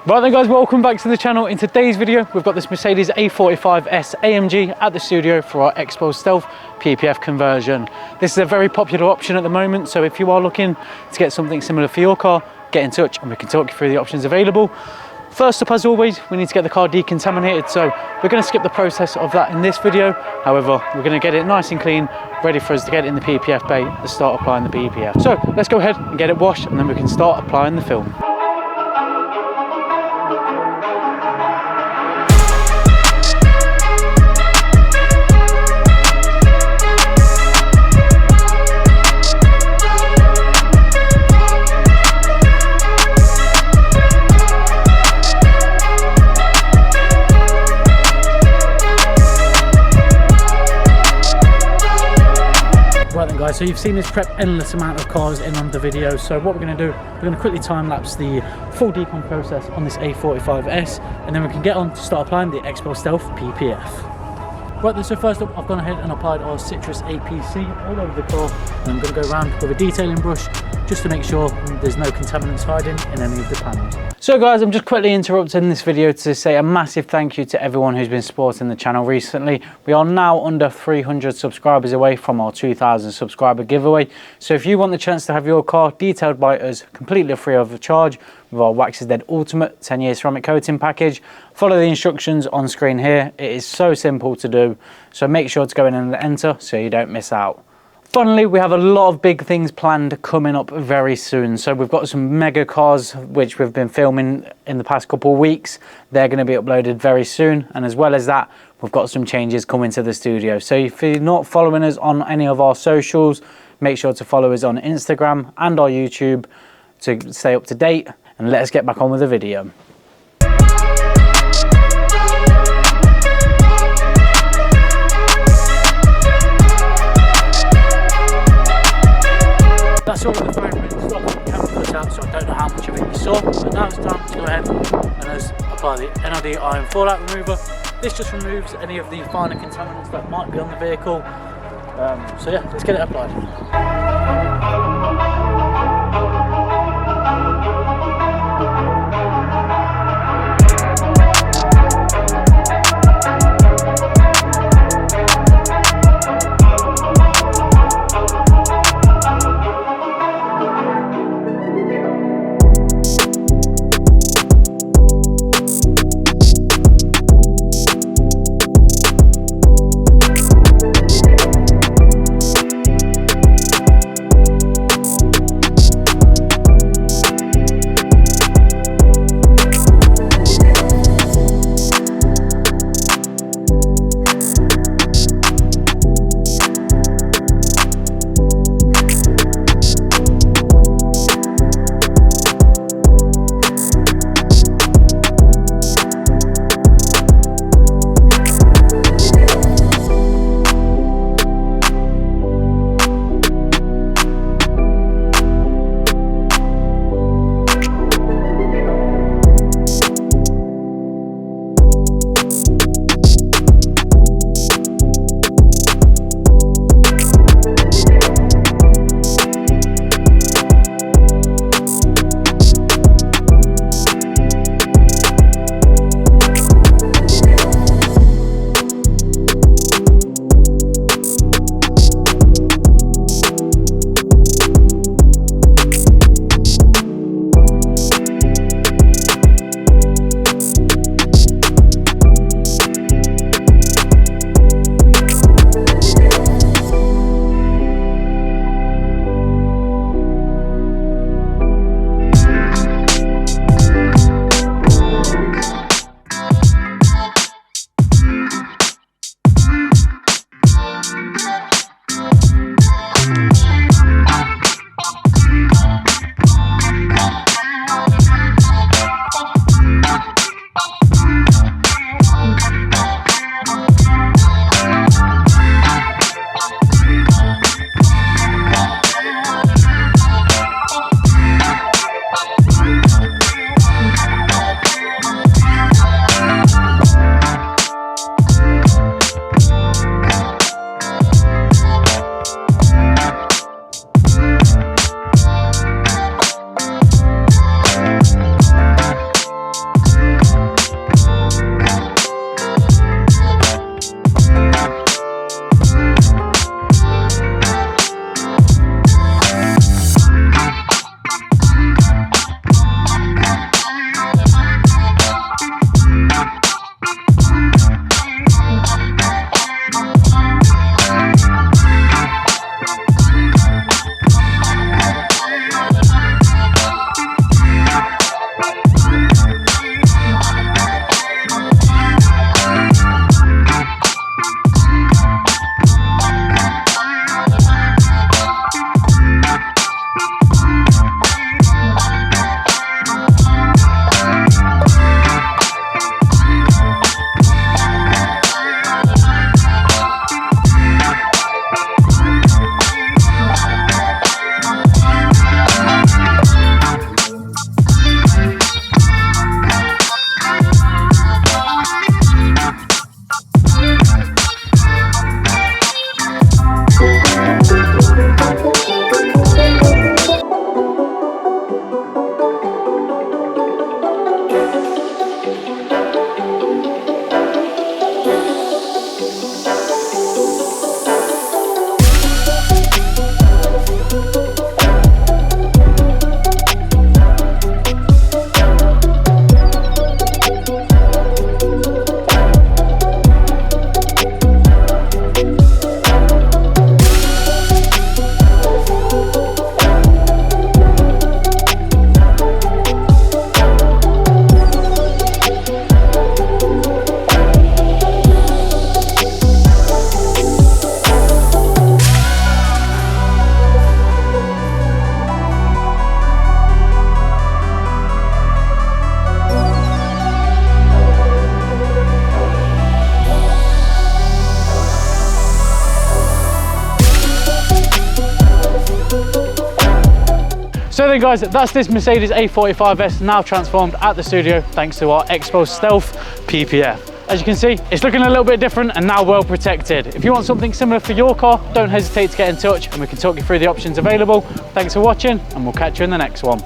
Right then guys, welcome back to the channel. In today's video, we've got this Mercedes A45s AMG at the studio for our Xpel Stealth PPF conversion. This is a very popular option at the moment, so if you are looking to get something similar for your car, get in touch and we can talk you through the options available. First up, as always, we need to get the car decontaminated, so we're going to skip the process of that in this video. However, we're going to get it nice and clean, ready for us to get it in the PPF bay to start applying the PPF. So let's go ahead and get it washed and then we can start applying the film. Guys, so you've seen this prep endless amount of cars in on the video, so what we're going to do, we're going to quickly time lapse the full decon process on this A45S and then we can get on to start applying the Xpel Stealth PPF. Right then, so first up I've gone ahead and applied our citrus APC all over the car, and I'm going to go around with a detailing brush just to make sure there's no contaminants hiding in any of the panels. So guys, I'm just quickly interrupting this video to say a massive thank you to everyone who's been supporting the channel recently. We are now under 300 subscribers away from our 2,000 subscriber giveaway. So if you want the chance to have your car detailed by us completely free of charge with our Wax is Dead Ultimate 10-year ceramic coating package, follow the instructions on screen here. It is so simple to do, so make sure to go in and enter so you don't miss out. Finally, we have a lot of big things planned coming up very soon. So we've got some mega cars which we've been filming in the past couple of weeks. They're going to be uploaded very soon, and as well as that, we've got some changes coming to the studio. So if you're not following us on any of our socials, make sure to follow us on Instagram and our YouTube to stay up to date, and let's get back on with the video. That's all of the phone ring stuff the camera cut out, so I don't know how much of it you saw. But now it's time to go ahead and apply the NRD iron fallout remover. This just removes any of the finer contaminants that might be on the vehicle. So yeah, let's get it applied. So then guys, that's this Mercedes A45s now transformed at the studio thanks to our Xpel Stealth PPF. As you can see, it's looking a little bit different and now well protected. If you want something similar for your car, don't hesitate to get in touch and we can talk you through the options available. Thanks for watching and we'll catch you in the next one.